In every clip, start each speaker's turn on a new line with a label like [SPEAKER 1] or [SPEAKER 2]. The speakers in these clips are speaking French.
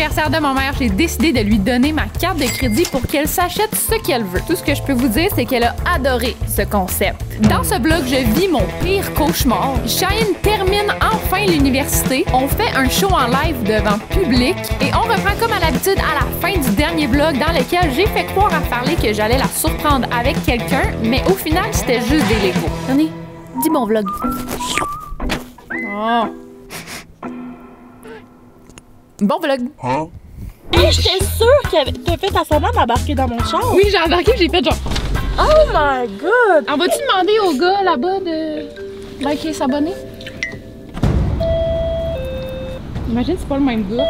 [SPEAKER 1] l'anniversaire de ma mère, j'ai décidé de lui donner ma carte de crédit pour qu'elle s'achète ce qu'elle veut. Tout ce que je peux vous dire, c'est qu'elle a adoré ce concept. Dans ce vlog, je vis mon pire cauchemar. Cheyenne termine enfin l'université. On fait un show en live devant public et on reprend comme à l'habitude à la fin du dernier vlog dans lequel j'ai fait croire à Farley que j'allais la surprendre avec quelqu'un, mais au final, c'était juste des Legos. Tenez, dis mon vlog. Oh. Bon vlog.
[SPEAKER 2] Hein? Hey, j'étais sûre que t'as fait ta semaine d'embarquer dans mon char.
[SPEAKER 1] Oui, j'ai embarqué, j'ai fait genre.
[SPEAKER 2] Oh my god!
[SPEAKER 1] On va-tu demander au gars là-bas de liker, s'abonner? Imagine, c'est pas le même gars.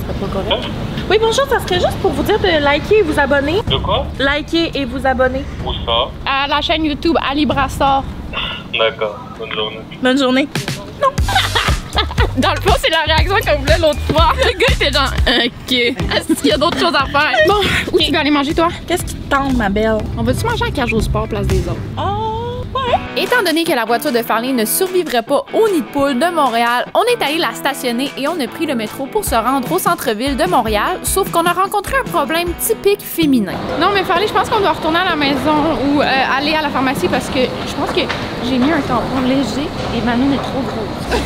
[SPEAKER 2] C'est pas correct. Oui, bonjour, ça serait juste pour vous dire de liker et vous abonner.
[SPEAKER 3] De quoi?
[SPEAKER 2] Liker et vous abonner.
[SPEAKER 3] Où ça?
[SPEAKER 1] À la chaîne YouTube Ali Brassard.
[SPEAKER 3] D'accord, bonne journée.
[SPEAKER 2] Bonne journée. Non!
[SPEAKER 1] Dans le fond, c'est la réaction qu'on voulait l'autre fois. Le gars était genre, OK. Est-ce qu'il y a d'autres choses à faire? Bon, où tu veux aller manger, toi?
[SPEAKER 2] Qu'est-ce qui te tente, ma belle?
[SPEAKER 1] On va-tu manger à Cage au Sport, place des autres?
[SPEAKER 2] Oh, ouais.
[SPEAKER 1] Étant donné que la voiture de Farley ne survivrait pas au nid de poule de Montréal, on est allé la stationner et on a pris le métro pour se rendre au centre-ville de Montréal, sauf qu'on a rencontré un problème typique féminin. Non, mais Farley, je pense qu'on doit retourner à la maison ou aller à la pharmacie parce que je pense que j'ai mis un tampon léger et Manon est trop grosse.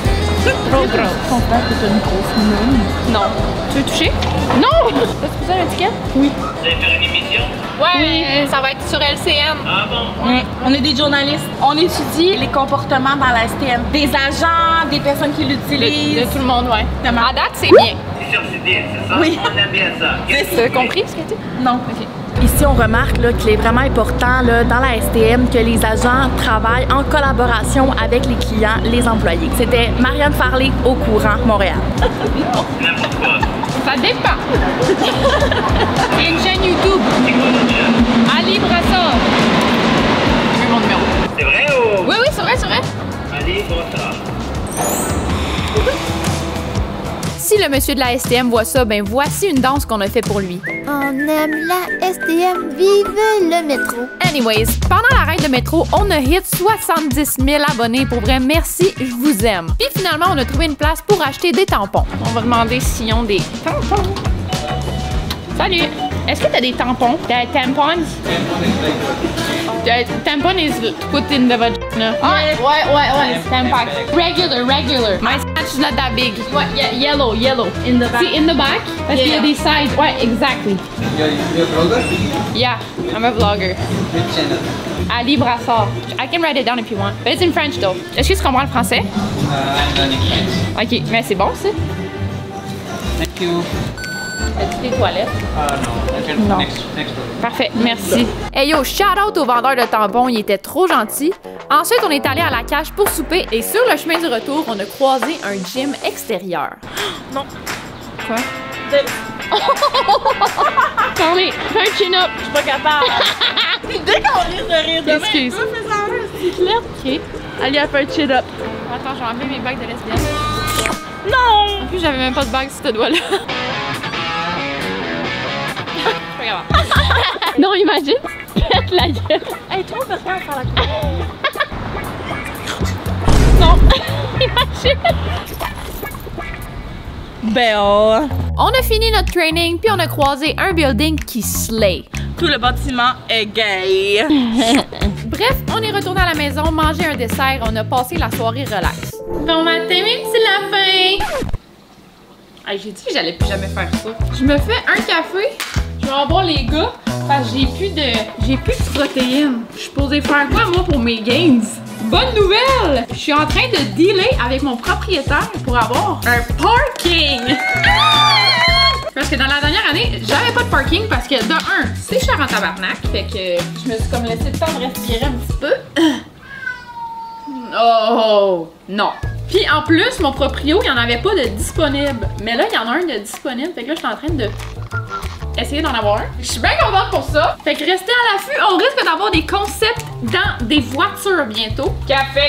[SPEAKER 1] Trop grosse.
[SPEAKER 2] Ton père est une grosse moune.
[SPEAKER 1] Non. Tu veux toucher? Non! T'as-tu ça l'étiquette?
[SPEAKER 2] Oui.
[SPEAKER 3] Vous allez faire une émission?
[SPEAKER 1] Ouais, ça va être sur LCN.
[SPEAKER 3] Ah bon?
[SPEAKER 2] Ouais. On est des journalistes. On étudie les comportements dans la STM. Des agents, des personnes qui l'utilisent.
[SPEAKER 1] De tout le monde, ouais.
[SPEAKER 2] Comment?
[SPEAKER 1] À date, c'est bien.
[SPEAKER 3] C'est sur CD, c'est ça?
[SPEAKER 2] Oui.
[SPEAKER 3] On aime bien ça.
[SPEAKER 1] T'as compris ce que tu dis?
[SPEAKER 2] Non.
[SPEAKER 1] OK.
[SPEAKER 2] Ici, on remarque qu'il est vraiment important là, dans la STM que les agents travaillent en collaboration avec les clients, les employés. C'était Marianne Farley au courant, Montréal.
[SPEAKER 3] N'importe quoi.
[SPEAKER 1] Ça dépend. C'est une chaîne YouTube.
[SPEAKER 3] C'est quoi notre chaîne?
[SPEAKER 1] Ali Brassard. J'ai vu mon numéro.
[SPEAKER 3] C'est vrai ou?
[SPEAKER 1] Oui, oui, c'est vrai, c'est vrai.
[SPEAKER 3] Allez, bon ça.
[SPEAKER 1] Si le monsieur de la STM voit ça, ben voici une danse qu'on a fait pour lui.
[SPEAKER 4] On aime la STM, vive le métro.
[SPEAKER 1] Anyways, pendant l'arrêt de métro, on a hit 70 000 abonnés. Pour vrai, merci, je vous aime. Puis finalement, on a trouvé une place pour acheter des tampons. On va demander s'ils ont des tampons. Salut! Est-ce que t'as des tampons? T'as tampons? Tampon is put in the vagina. Ouais. Tampax. Regular. My snatch is not that big. Ouais, yellow.
[SPEAKER 2] In the back.
[SPEAKER 1] See, in the back? Parce qu'il y a des sides. Ouais, exactly.
[SPEAKER 5] You're a vlogger?
[SPEAKER 1] Yeah, I'm a vlogger.
[SPEAKER 5] Which channel?
[SPEAKER 1] Ali Brassard. I can write it down if you want. But it's in French though. Est-ce que tu comprends le français?
[SPEAKER 5] I'm learning French.
[SPEAKER 1] Ok, mais c'est bon ça.
[SPEAKER 5] Thank you.
[SPEAKER 1] As-tu des toilettes?
[SPEAKER 5] No. Next vlog.
[SPEAKER 1] Parfait, merci. Hey yo, shout out au vendeur de tampons, il était trop gentil. Ensuite, on est allé à la cage pour souper et sur le chemin du retour, on a croisé un gym extérieur.
[SPEAKER 2] Non.
[SPEAKER 1] Quoi? Parlez, fais un chin-up.
[SPEAKER 2] Je suis pas capable. Dès qu'on risque de rire demain,
[SPEAKER 1] Excuse.
[SPEAKER 2] fais ça un cyclette.
[SPEAKER 1] Ok.
[SPEAKER 2] Allez, a fait un chin-up.
[SPEAKER 1] Attends, j'ai enlevé mes bagues de lesbienne.
[SPEAKER 2] Non!
[SPEAKER 1] En plus, j'avais même pas de bague sur ce doigt-là. C'est pas grave. Non, imagine, pète la gueule.
[SPEAKER 2] Hey, toi, on peut rien faire la cour.
[SPEAKER 1] Non, imagine.
[SPEAKER 2] Belle.
[SPEAKER 1] On a fini notre training, puis on a croisé un building qui slay.
[SPEAKER 2] Tout le bâtiment est gay.
[SPEAKER 1] Bref, on est retourné à la maison, manger un dessert, on a passé la soirée relax. Bon matin, mes petits lapins! Hey, j'ai dit que j'allais plus jamais faire ça. Je me fais un café, je vais en boire les gars, parce que j'ai plus de protéines. Je suis posée faire quoi, moi, pour mes gains? Bonne nouvelle! Je suis en train de dealer avec mon propriétaire pour avoir un parking! Parce que dans la dernière année, j'avais pas de parking parce que de un, c'est cher en tabarnak. Fait que je me suis comme laissé le temps de respirer un petit peu. Oh non! Puis en plus, mon proprio, il n'y en avait pas de disponible. Mais là, il y en a un de disponible. Fait que là, je suis en train de essayer d'en avoir un. Je suis bien contente pour ça. Fait que restez à l'affût. On risque d'avoir des concepts dans des voitures bientôt. Café!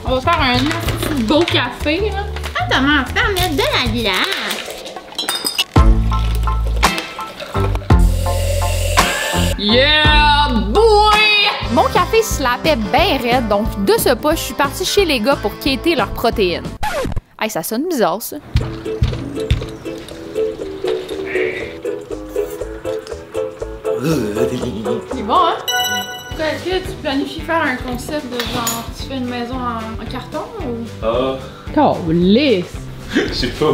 [SPEAKER 1] On va faire un beau café, là.
[SPEAKER 4] Attends, faire mettre de la glace.
[SPEAKER 1] Yeah, boy! Mon café slappait bien raide, donc de ce pas, je suis partie chez les gars pour quêter leurs protéines. Hey, ça sonne bizarre, ça. C'est bon, hein? Est-ce que tu planifies faire un concept de genre, tu fais une maison en carton ou?
[SPEAKER 6] Ah.
[SPEAKER 1] Calisse!
[SPEAKER 6] Je sais pas.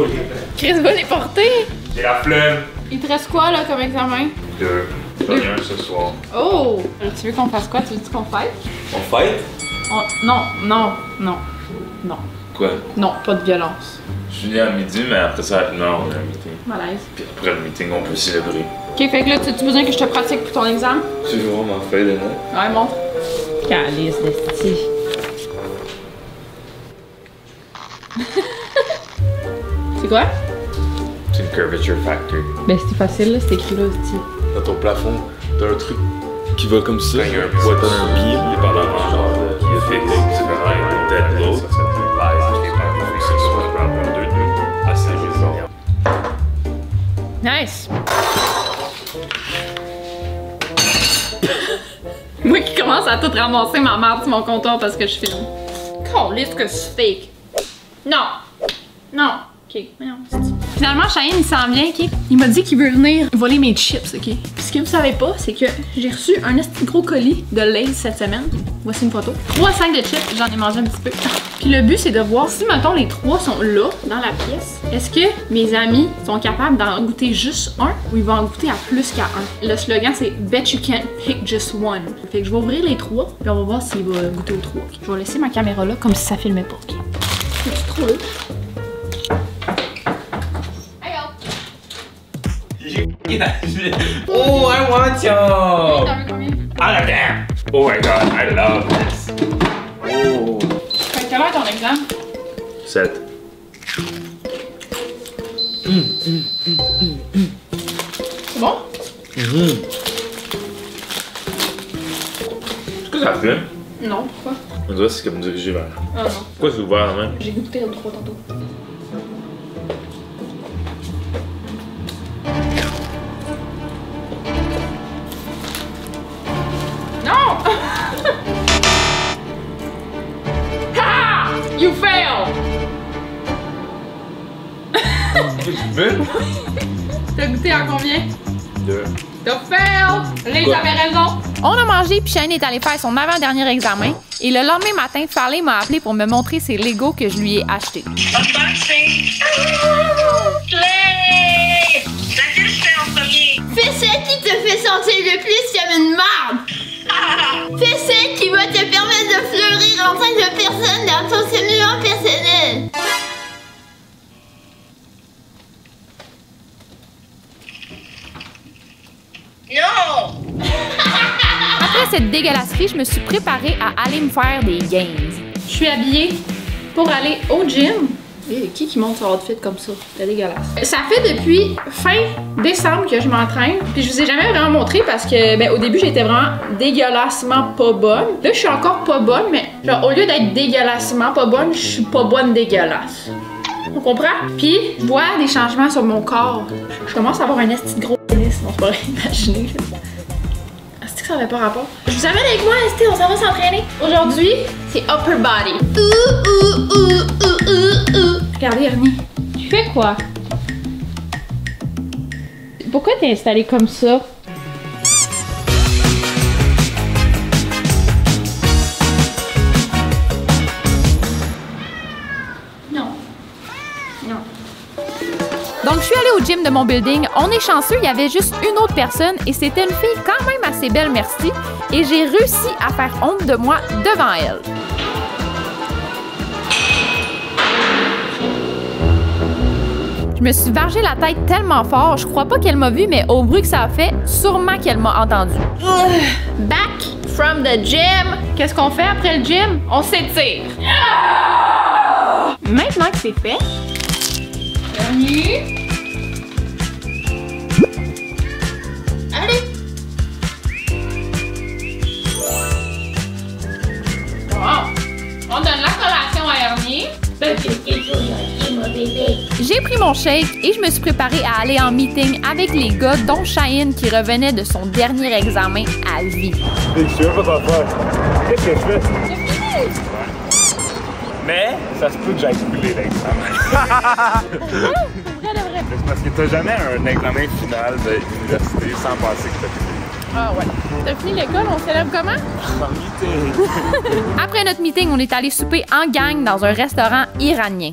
[SPEAKER 1] Chris va les porter!
[SPEAKER 6] J'ai la flemme.
[SPEAKER 1] Il te reste quoi là comme examen?
[SPEAKER 6] 2. J'en ai un ce soir.
[SPEAKER 1] Oh! Tu veux qu'on fasse quoi? Tu veux qu'on fight?
[SPEAKER 6] On fight?
[SPEAKER 1] Non, non, non, non.
[SPEAKER 6] Quoi?
[SPEAKER 1] Non, pas de violence.
[SPEAKER 6] Je suis venu à midi, mais après ça, non, on a un meeting.
[SPEAKER 1] Malaise.
[SPEAKER 6] Puis après le meeting, on peut célébrer.
[SPEAKER 1] Ok, fait que là, tu as besoin que je te pratique pour ton examen?
[SPEAKER 6] Tu veux voir ma feuille de notes?
[SPEAKER 1] Ouais, montre. Calice de style. C'est quoi?
[SPEAKER 6] C'est une curvature factor.
[SPEAKER 1] Ben, c'était facile, là, c'est écrit là aussi.
[SPEAKER 7] Dans ton plafond, t'as un truc qui va comme ça.
[SPEAKER 6] Quand il y a un
[SPEAKER 7] Ouais, t'as un pied.
[SPEAKER 6] dépendamment genre qui est fixe, c'est vraiment un dead load. Ça peut live, c'est pas fixe, c'est soit vraiment 2 assez raison.
[SPEAKER 1] Nice! Moi qui commence à tout ramasser ma marde sur mon comptoir parce que je filme. Calisse que c'est fake. Non! Non! Ok, non. Finalement, Cheyenne, il s'en vient, ok? Il m'a dit qu'il veut venir voler mes chips, ok? Puis ce que vous savez pas, c'est que j'ai reçu un petit gros colis de Lay's cette semaine. Voici une photo. 3 sacs de chips, j'en ai mangé un petit peu. Puis le but, c'est de voir si, mettons, les 3 sont là, dans la pièce. Est-ce que mes amis sont capables d'en goûter juste un ou ils vont en goûter à plus qu'à un? Le slogan, c'est Bet you can't pick just one. Fait que je vais ouvrir les 3, puis on va voir s'il va goûter aux 3. Okay? Je vais laisser ma caméra là, comme si ça filmait pas, ok? C'est trop là.
[SPEAKER 6] Oh, I want you!
[SPEAKER 1] T'en veux combien?
[SPEAKER 6] Ah, damn! Oh my god, I love this. Oh.
[SPEAKER 1] Fait que quelle heure ton examen?
[SPEAKER 6] 7.
[SPEAKER 1] C'est bon?
[SPEAKER 6] Est-ce que ça fait?
[SPEAKER 1] Non, pourquoi?
[SPEAKER 6] On dirait que c'est comme dirigé vers.
[SPEAKER 1] Ah non.
[SPEAKER 6] Pourquoi c'est ouvert la main?
[SPEAKER 1] J'ai goûté le 3 tantôt. Non! Ha! You failed!
[SPEAKER 6] Tu veux?
[SPEAKER 1] T'as goûté à combien?
[SPEAKER 6] 2.
[SPEAKER 1] T'as failed! Les avait raison! On a mangé puis Cheyenne est allé faire son avant-dernier examen. Et le lendemain matin, Farley m'a appelé pour me montrer ses Legos que je lui ai achetés.
[SPEAKER 3] Unboxing! Play! Laquelle je fais en premier?
[SPEAKER 4] Fais celle qui te fait sentir le plus comme une marde. Fais celle qui va te permettre de fleurir en tant que personne dans ton séminaire personnel.
[SPEAKER 3] Non!
[SPEAKER 1] Après cette dégueulasserie, je me suis préparée à aller me faire des gains. Je suis habillée pour aller au gym. Et qui monte son outfit comme ça? C'est dégueulasse. Ça fait depuis fin décembre que je m'entraîne. Puis je vous ai jamais vraiment montré parce que ben, au début j'étais vraiment dégueulassement pas bonne. Là je suis encore pas bonne, mais genre, au lieu d'être dégueulassement pas bonne, je suis pas bonne dégueulasse. On comprend? Puis je vois des changements sur mon corps. Je commence à avoir un esti de gros pénis. Non, c'est pas vrai, imaginez. Est-ce que ça n'avait pas rapport? Je vous amène avec moi, Esti, on s'en va s'entraîner. Aujourd'hui, c'est upper body. Regardez, Ernie. Tu fais quoi? Pourquoi t'es installé comme ça? Non. Non. Donc, je suis allée au gym de mon building. On est chanceux, il y avait juste une autre personne et c'était une fille quand même assez belle, merci. Et j'ai réussi à faire honte de moi devant elle. Je me suis vargé la tête tellement fort, je crois pas qu'elle m'a vu, mais au bruit que ça a fait, sûrement qu'elle m'a entendu. Back from the gym. Qu'est-ce qu'on fait après le gym? On s'étire. Maintenant que c'est fait, Ernie. Allez. Bon, on donne la collation à Ernie. J'ai pris mon shake et je me suis préparée à aller en meeting avec les gars, dont Cheyenne qui revenait de son dernier examen à vie.
[SPEAKER 6] T'es sûr pas t'en faire? Qu'est-ce que je fais? Mais ça se peut que j'aille couler l'examen. C'est parce que t'as jamais un examen final de l'université sans penser que t'as coulé.
[SPEAKER 1] Ah ouais. T'as fini l'école, on célèbre comment? Après notre meeting, on est allé souper en gang dans un restaurant iranien.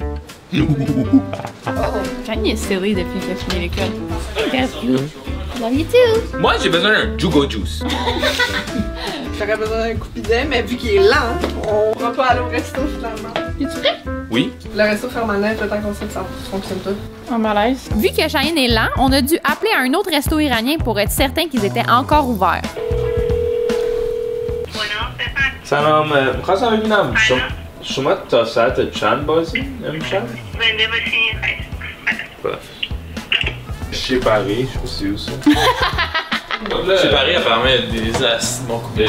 [SPEAKER 1] Kanye est silly depuis qu'il a fini l'école. Love you too.
[SPEAKER 8] Moi, j'ai besoin d'un Jugo Juice.
[SPEAKER 9] J'aurais besoin d'un coupinet, mais vu qu'il est lent, on va pas aller au resto finalement.
[SPEAKER 1] Es-tu prêt?
[SPEAKER 8] Oui.
[SPEAKER 9] Le resto permanent, le temps qu'on sait que ça fonctionne pas.
[SPEAKER 1] En malaise. Vu que Cheyenne est lent, on a dû appeler à un autre resto iranien pour être certain qu'ils étaient encore ouverts.
[SPEAKER 7] سلام میخواستم ببینم شما تا ساعت چند بازی امشب؟ Chez Paris, je sais où ça.
[SPEAKER 8] Chez Paris, apparemment, il y a des as, mon coup de...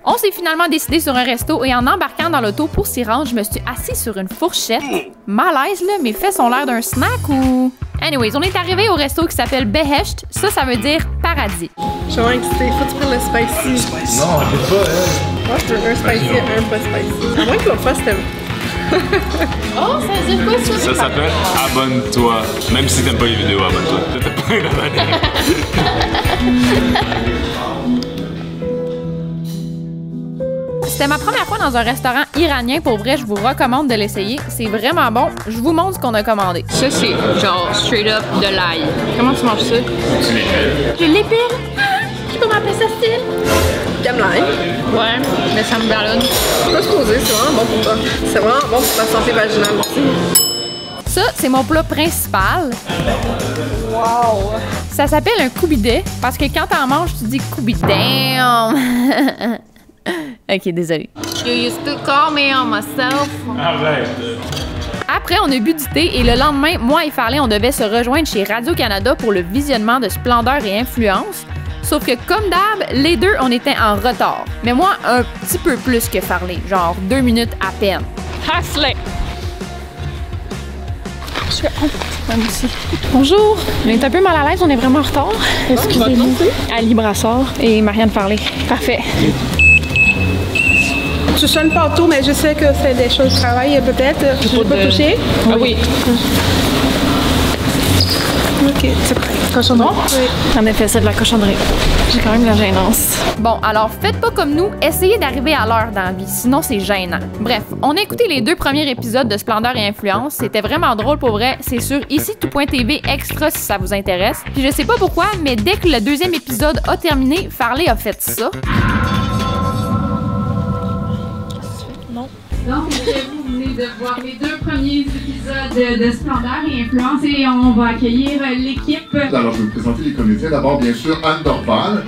[SPEAKER 1] On s'est finalement décidé sur un resto et en embarquant dans l'auto pour s'y rendre, je me suis assise sur une fourchette. Malaise là, mes fesses ont l'air d'un snack ou... Anyways, on est arrivé au resto qui s'appelle Behesht. Ça veut dire paradis.
[SPEAKER 9] Je suis vraiment excitée. Faut que tu prennes le spicy.
[SPEAKER 7] Non, j'ai pas,
[SPEAKER 9] Moi, je veux un spicy et un pas spicy. À moins que l'autre fois, c'était...
[SPEAKER 1] Oh, ça veut dire quoi ça?
[SPEAKER 7] Ça s'appelle Abonne-toi. Même si t'aimes pas les vidéos, abonne-toi. T'as pas une abonné.
[SPEAKER 1] C'était ma première fois dans un restaurant iranien. Pour vrai, je vous recommande de l'essayer. C'est vraiment bon. Je vous montre ce qu'on a commandé. Ça, c'est genre straight up de l'ail. Comment tu manges ça? Je l'épile. Tu peux m'appeler ça style?
[SPEAKER 9] J'aime l'ail.
[SPEAKER 1] Ouais, mais ça me ballonne.
[SPEAKER 9] Faut pas se poser, c'est vraiment bon pour toi. C'est vraiment bon pour ta santé vaginale aussi.
[SPEAKER 1] Ça, c'est mon plat principal.
[SPEAKER 9] Wow!
[SPEAKER 1] Ça s'appelle un koubidé parce que quand t'en manges, tu dis koubidé. Ok, désolé. You used to call me on myself. Après, on a bu du thé et le lendemain, moi et Farley, on devait se rejoindre chez Radio-Canada pour le visionnement de Splendeur et Influence. Sauf que comme d'hab, les deux, on était en retard. Mais moi, un petit peu plus que Farley, genre 2 minutes à peine. Hasley! Bonjour! On est un peu mal à l'aise, on est vraiment en retard. Excusez-nous. Ali Brassard et Marianne Farley. Parfait.
[SPEAKER 9] Je sonne pas tôt, mais je sais que c'est des choses de travail peut-être. Je peux pas toucher.
[SPEAKER 1] Ah oui.
[SPEAKER 9] Ok, c'est prêt. Cochonnerie?
[SPEAKER 1] Oui. En effet, c'est de la cochonnerie. J'ai quand même la gênance. Bon, alors faites pas comme nous, essayez d'arriver à l'heure dans la vie, sinon c'est gênant. Bref, on a écouté les 2 premiers épisodes de Splendeur et Influence. C'était vraiment drôle pour vrai. C'est sur ici-tout.tv extra si ça vous intéresse. Puis je sais pas pourquoi, mais dès que le 2e épisode a terminé, Farley a fait ça.
[SPEAKER 10] Donc, vous venez de voir les 2 premiers épisodes de Splendeur et Influence et on va accueillir l'équipe.
[SPEAKER 11] Alors, je vais vous présenter les comédiens. D'abord, bien sûr, Anne Dorval.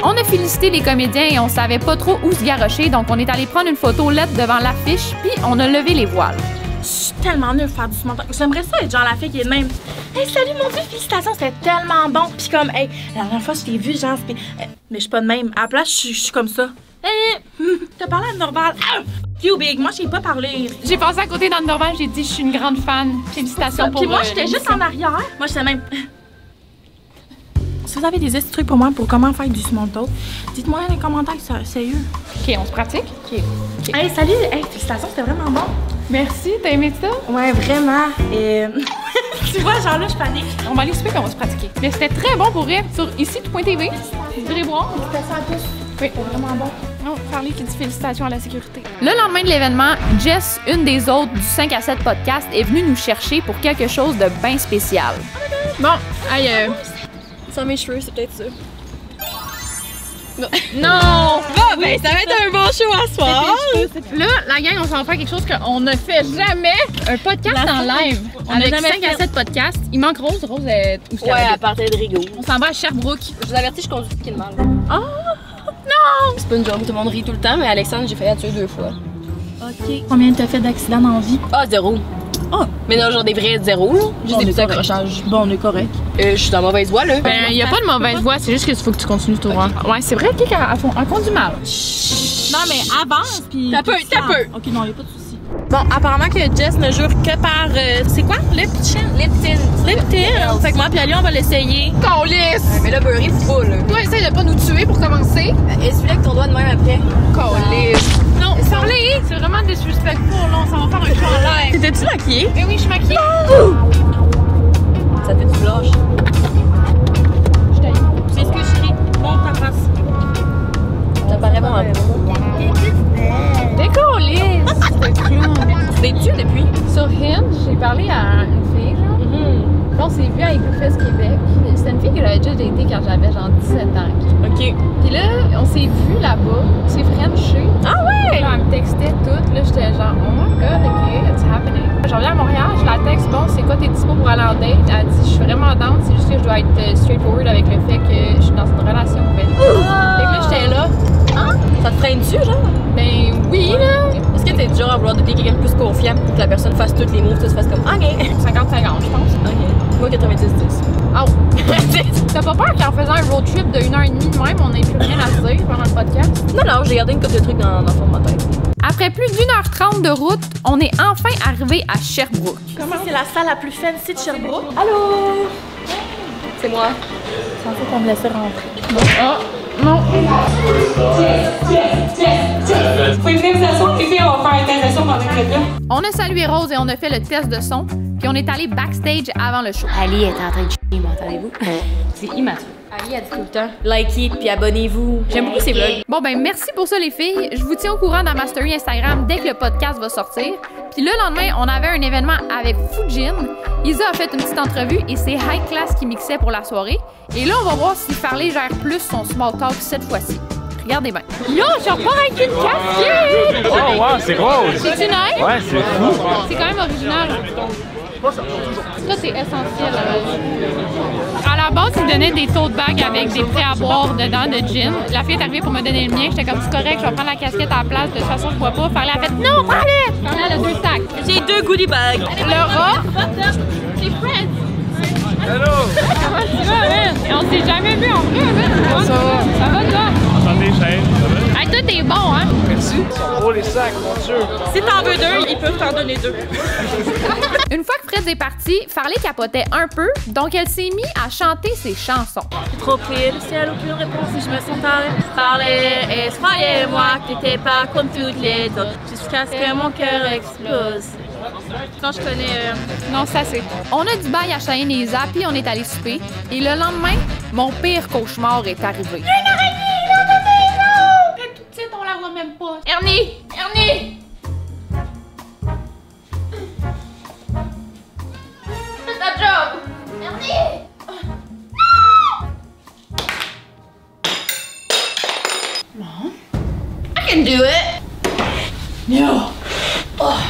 [SPEAKER 1] On a félicité les comédiens et on savait pas trop où se garrocher, donc on est allé prendre une photo lettre devant l'affiche, puis on a levé les voiles.
[SPEAKER 2] Je suis tellement nulle faire du small talk. J'aimerais ça être genre la fille qui est de même. Hey, salut mon Dieu, félicitations, c'était tellement bon. Puis comme, hey, la dernière fois, je t'ai vu, genre, mais je suis pas de même. À la place, je suis comme ça. Hey, t'as parlé à Norval. You big, moi, je sais pas parler.
[SPEAKER 1] J'ai passé à côté d'Anne Dorval, j'ai dit, je suis une grande fan. Félicitations pour
[SPEAKER 2] Puis moi, j'étais juste en arrière. Moi, j'étais même. Si vous avez des trucs pour moi pour comment faire du small talk, dites-moi dans les commentaires, sérieux.
[SPEAKER 1] Ok, on se pratique? Ok.
[SPEAKER 2] Hey, salut, hey, félicitations, c'était vraiment bon.
[SPEAKER 1] Merci, t'as aimé ça?
[SPEAKER 2] Ouais, vraiment. Et tu vois, genre là, je panique.
[SPEAKER 1] On va aller souper et on va se pratiquer. Mais c'était très bon pour vrai. Sur ici-tout.tv. Vous irez voir.
[SPEAKER 2] Félicitations à tous.
[SPEAKER 1] Oui, vraiment bon. Non, Farley qui dit félicitations à la sécurité. Le lendemain de l'événement, Jess, une des autres du 5 à 7 podcast, est venue nous chercher pour quelque chose de bien spécial. Bon, aïe.
[SPEAKER 2] Sans mes cheveux, c'est peut-être ça.
[SPEAKER 1] Non!
[SPEAKER 2] Bon, ben, ça va être un bon show à soir.
[SPEAKER 1] Là, la gang, on s'en va faire quelque chose qu'on ne fait jamais. Un podcast en live. On a 5 à 7 podcasts. Il manque Rose. Rose est où?
[SPEAKER 2] Ouais, à partir de Rigaud.
[SPEAKER 1] On s'en va à Sherbrooke.
[SPEAKER 2] Je vous avertis, je conduis qui mal.
[SPEAKER 1] Oh! Non!
[SPEAKER 2] C'est pas une joke, tout le monde rit tout le temps, mais Alexandre, j'ai failli la tuer 2 fois.
[SPEAKER 1] OK. Combien t'as fait d'accidents dans la vie?
[SPEAKER 2] Ah, 0.
[SPEAKER 1] Oh!
[SPEAKER 2] Mais non, genre des vrais 0, là. Juste des petits accrochages.
[SPEAKER 1] Bon, on est correct.
[SPEAKER 2] Je suis dans la mauvaise voie, là.
[SPEAKER 1] Ben, y a pas de mauvaise voie, c'est juste qu'il faut que tu continues tout droit. Ouais, c'est vrai qu'elle conduit mal.
[SPEAKER 2] Non, mais avance, puis. T'as peu.
[SPEAKER 1] OK, non, y a pas de souci.
[SPEAKER 2] Bon, apparemment que Jess ne jure que par. C'est quoi? Liptin. Fait que moi, puis Ali, on va l'essayer.
[SPEAKER 1] Calice!
[SPEAKER 2] Mais là, beurré, full.
[SPEAKER 1] Toi, essaye de pas nous tuer pour commencer.
[SPEAKER 2] Essuie-le avec ton doigt de même après.
[SPEAKER 1] Calice! Non, Farley! C'est vraiment disrespectful, là. On s'en va faire un show en live.
[SPEAKER 2] T'étais-tu maquillée?
[SPEAKER 1] Ben oui, je suis maquillée.
[SPEAKER 12] Ça te fait du blush.
[SPEAKER 2] Je t'aille. Excuse, chérie. Monte ta face.
[SPEAKER 12] Ça paraît vraiment beau.
[SPEAKER 1] Décollé! C'est clown.
[SPEAKER 12] Tu t'es-tu depuis?
[SPEAKER 1] Sur Hinge, j'ai parlé à une fille, genre. Là, on s'est vu à Eagleface Québec. C'était une fille que j'avais déjà daté quand j'avais genre 17 ans.
[SPEAKER 12] OK.
[SPEAKER 1] Puis là, on s'est vu là-bas. C'est frenché.
[SPEAKER 12] Ah ouais?
[SPEAKER 1] Là, elle me textait tout. Là, j'étais genre, oh my god, ok, it's happening. Je reviens à Montréal, je la texte, bon, c'est quoi tes dispo pour aller en date? Elle dit, je suis vraiment down, c'est juste que je dois être straightforward avec le fait que je suis dans une relation ouverte. Fait que là, j'étais là.
[SPEAKER 12] Hein? Ça te freine dessus, genre?
[SPEAKER 1] Ben oui, là.
[SPEAKER 12] Est-ce que t'es du genre à vouloir dater quelqu'un de plus confiant pour que la personne fasse tous les moves, tout se fasse comme OK?
[SPEAKER 1] 50-50, je pense.
[SPEAKER 12] OK. Moi, 90-10.
[SPEAKER 1] Ah oh. T'as pas peur qu'en faisant un road trip de 1h30 de même, on n'ait plus rien à se dire pendant le podcast?
[SPEAKER 12] Non, j'ai gardé une couple de trucs dans le fond de ma tête.
[SPEAKER 1] Après plus d'1h30 de route, on est enfin arrivé à Sherbrooke.
[SPEAKER 2] Comment c'est la salle la plus fancy de Sherbrooke?
[SPEAKER 12] Allô? C'est moi.
[SPEAKER 2] Je pensais qu'on me laissait rentrer.
[SPEAKER 1] Non. Ah, non.
[SPEAKER 10] Vous pouvez venir vous asseoir, les filles, on va faire un test de son pendant que vous êtes là.
[SPEAKER 1] On a salué Rose et on a fait le test de son, puis on est allé backstage avant le show.
[SPEAKER 12] Ali est en train de chier, m'entendez-vous? C'est immature.
[SPEAKER 1] Ali a dit tout le temps.
[SPEAKER 12] Likez puis abonnez-vous. J'aime beaucoup ces vlogs.
[SPEAKER 1] Bon, ben merci pour ça, les filles. Je vous tiens au courant dans ma story Instagram dès que le podcast va sortir. Puis le lendemain, on avait un événement avec Fujin. Isa a fait une petite entrevue et c'est High Class qui mixait pour la soirée. Et là, on va voir si Farley gère plus son small talk cette fois-ci. Regardez bien. Yo, je repars avec une casquette!
[SPEAKER 7] Oh, wow, c'est rose!
[SPEAKER 1] C'est-tu nice?
[SPEAKER 7] Ouais, c'est fou!
[SPEAKER 1] C'est quand même original. Ça, c'est essentiel. À la base, ils donnaient des tote bags avec des prêts à boire dedans de gin. La fille est arrivée pour me donner le mien. J'étais comme, c'est correct, je vais prendre la casquette à la place. De toute façon, je bois pas. Farley a fait, non, prends-le! Farley a 2 sacs.
[SPEAKER 12] J'ai 2 goodie bags.
[SPEAKER 1] Laura, c'est Fred.
[SPEAKER 7] Hello!
[SPEAKER 1] Comment tu vas, man? On s'est jamais vu en vrai, man. Ça va? Ça va, toi?
[SPEAKER 7] Attendez, Shane.
[SPEAKER 1] Hey, toi, t'es bon, hein?
[SPEAKER 7] Merci. Oh, les sacs, mon Dieu!
[SPEAKER 2] Si t'en veux 2, ils peuvent t'en donner 2.
[SPEAKER 1] Une fois que Fred est parti, Farley capotait un peu, donc elle s'est mise à chanter ses chansons.
[SPEAKER 2] J'ai trop prié le ciel, aucune réponse si je me sens parler. Et croyez-moi que t'étais pas comme toutes les autres, jusqu'à ce que mon cœur explose. Non, je connais.
[SPEAKER 1] Non, ça c'est. On a dit bye à Cheyenne et Isa, puis on est allé souper. Et le lendemain, mon pire cauchemar est arrivé.
[SPEAKER 2] Il y a une araignée dans ma maison! Elle est toute petite, on la voit même pas.
[SPEAKER 1] Ernie! Ernie!
[SPEAKER 4] Fais ta job! Ernie!
[SPEAKER 1] Bon.
[SPEAKER 4] I can do it!
[SPEAKER 1] No!
[SPEAKER 4] Oh.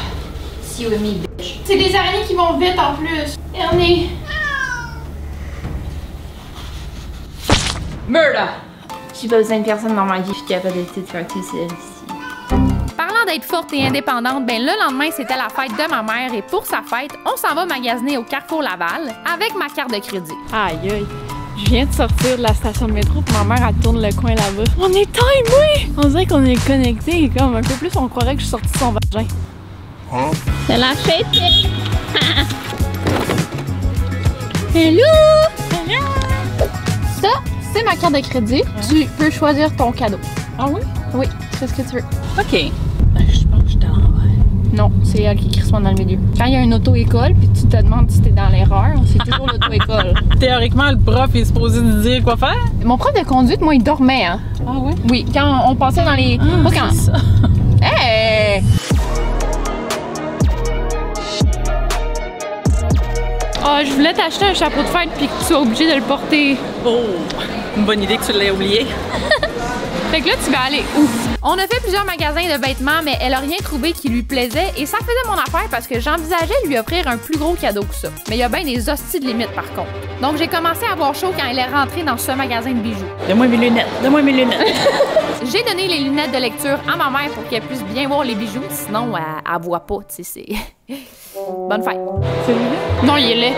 [SPEAKER 4] See you with me, bitch.
[SPEAKER 1] C'est des araignées qui vont vite en plus. Ernie! Murder!
[SPEAKER 4] J'ai pas besoin de personne dans ma vie, je suis capable de tout faire tout seul ici.
[SPEAKER 1] Parlant d'être forte et indépendante, ben le lendemain, c'était la fête de ma mère et pour sa fête, on s'en va magasiner au Carrefour Laval avec ma carte de crédit.
[SPEAKER 2] Aïe aïe. Je viens de sortir de la station de métro, puis ma mère elle tourne le coin là-bas. On est timé! On dirait qu'on est connectés, comme un peu plus on croirait que je suis sortie de son vagin.
[SPEAKER 4] C'est la fête! Hello!
[SPEAKER 1] Ça, c'est ma carte de crédit. Tu peux choisir ton cadeau.
[SPEAKER 2] Ah oui?
[SPEAKER 1] Oui, tu fais ce que tu veux.
[SPEAKER 2] OK. Ben, je pense que je suis dans l'envers.
[SPEAKER 1] Non, c'est elle qui écrit soin dans le milieu. Quand il y a une auto-école, puis tu te demandes si t'es dans l'erreur, c'est toujours l'auto-école.
[SPEAKER 2] Théoriquement, le prof est supposé nous dire quoi faire?
[SPEAKER 1] Mon prof de conduite, moi, il dormait, hein.
[SPEAKER 2] Ah oui?
[SPEAKER 1] Oui, quand on passait dans les...
[SPEAKER 2] Ah,
[SPEAKER 1] pas quand...
[SPEAKER 2] c'est ça.
[SPEAKER 1] Hey! Oh, je voulais t'acheter un chapeau de fête puis que tu sois obligé de le porter.
[SPEAKER 2] Oh! Une bonne idée que tu l'aies oublié.
[SPEAKER 1] Fait que là, tu vas aller où? On a fait plusieurs magasins de vêtements, mais elle a rien trouvé qui lui plaisait et ça faisait mon affaire parce que j'envisageais lui offrir un plus gros cadeau que ça. Mais il y a bien des hosties de limites par contre. Donc j'ai commencé à avoir chaud quand elle est rentrée dans ce magasin de bijoux.
[SPEAKER 2] Donne-moi mes lunettes, donne-moi mes lunettes.
[SPEAKER 1] J'ai donné les lunettes de lecture à ma mère pour qu'elle puisse bien voir les bijoux, sinon elle voit pas, tu sais, c'est... Bonne fête.
[SPEAKER 2] C'est vrai?
[SPEAKER 1] Non, il est laid.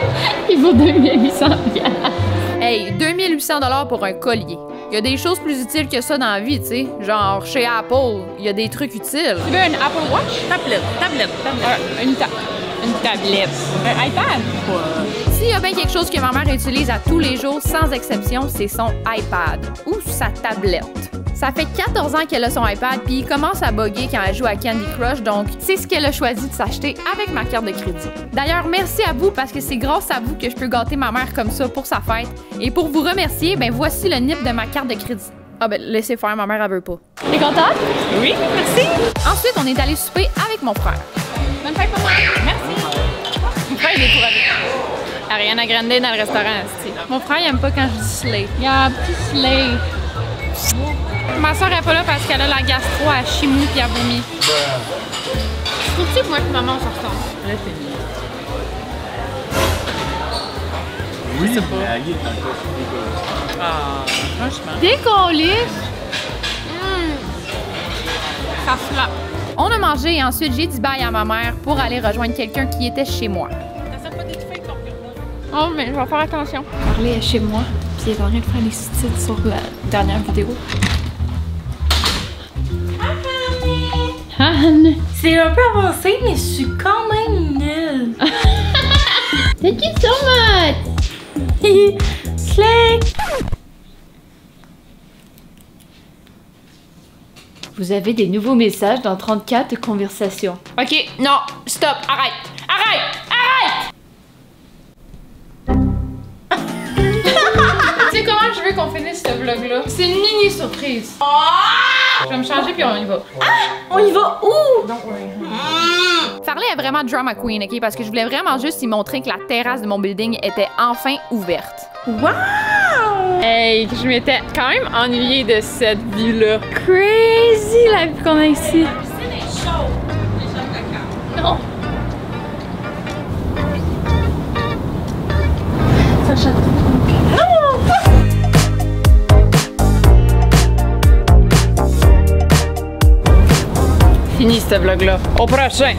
[SPEAKER 1] Il vaut 2800 $. Hey, 2800 $ pour un collier. Il y a des choses plus utiles que ça dans la vie, tu sais. Genre, chez Apple, il y a des trucs utiles. Tu veux une Apple Watch?
[SPEAKER 2] Tablette.
[SPEAKER 1] Une tablette. Un iPad? S'il y a bien quelque chose que ma mère utilise à tous les jours, sans exception, c'est son iPad ou sa tablette. Ça fait 14 ans qu'elle a son iPad, puis il commence à bugger quand elle joue à Candy Crush, donc c'est ce qu'elle a choisi de s'acheter avec ma carte de crédit. D'ailleurs, merci à vous parce que c'est grâce à vous que je peux gâter ma mère comme ça pour sa fête. Et pour vous remercier, ben voici le NIP de ma carte de crédit. Ah ben, laissez faire, ma mère, elle veut pas. T'es contente? Oui, merci. Ensuite, on est allé souper avec mon frère. Bonne fête, maman. Merci. Mon frère, il est découragé. Ariana Grande dans le restaurant, c'ti. Mon frère, il aime pas quand je dis slay. Il y a un petit slay. Ma soeur est pas là parce qu'elle a la gastro à chimie puis à vomi. Trouves-tu que moi et maman on se ressemble? Là, c'est bien.
[SPEAKER 8] Oui, c'est pas. Ah, franchement.
[SPEAKER 1] Décollé! Ça flappe. On a mangé et ensuite j'ai dit bye à ma mère pour aller rejoindre quelqu'un qui était chez moi. Oh, mais je vais faire attention. Carly est chez moi, puis elle est en train de faire des sous-titres sur la dernière vidéo. Anne!
[SPEAKER 2] C'est un peu avancé, mais je suis quand même nulle.
[SPEAKER 4] Thank you so much!
[SPEAKER 2] Click!
[SPEAKER 1] Vous avez des nouveaux messages dans 34 conversations. Ok, non, stop, arrête! Arrête! Arrête! Tu sais comment je veux qu'on finisse ce vlog-là? C'est une mini surprise. Je vais me changer puis on y va.
[SPEAKER 2] On y va où?
[SPEAKER 1] Farley est vraiment drama queen, ok? Parce que je voulais vraiment juste y montrer que la terrasse de mon building était enfin ouverte.
[SPEAKER 2] Wow!
[SPEAKER 1] Hey, je m'étais quand même ennuyée de cette vue-là. Crazy la vue qu'on a ici. Non.
[SPEAKER 2] Ça chatte.
[SPEAKER 1] Fini ce vlog-là. Au prochain!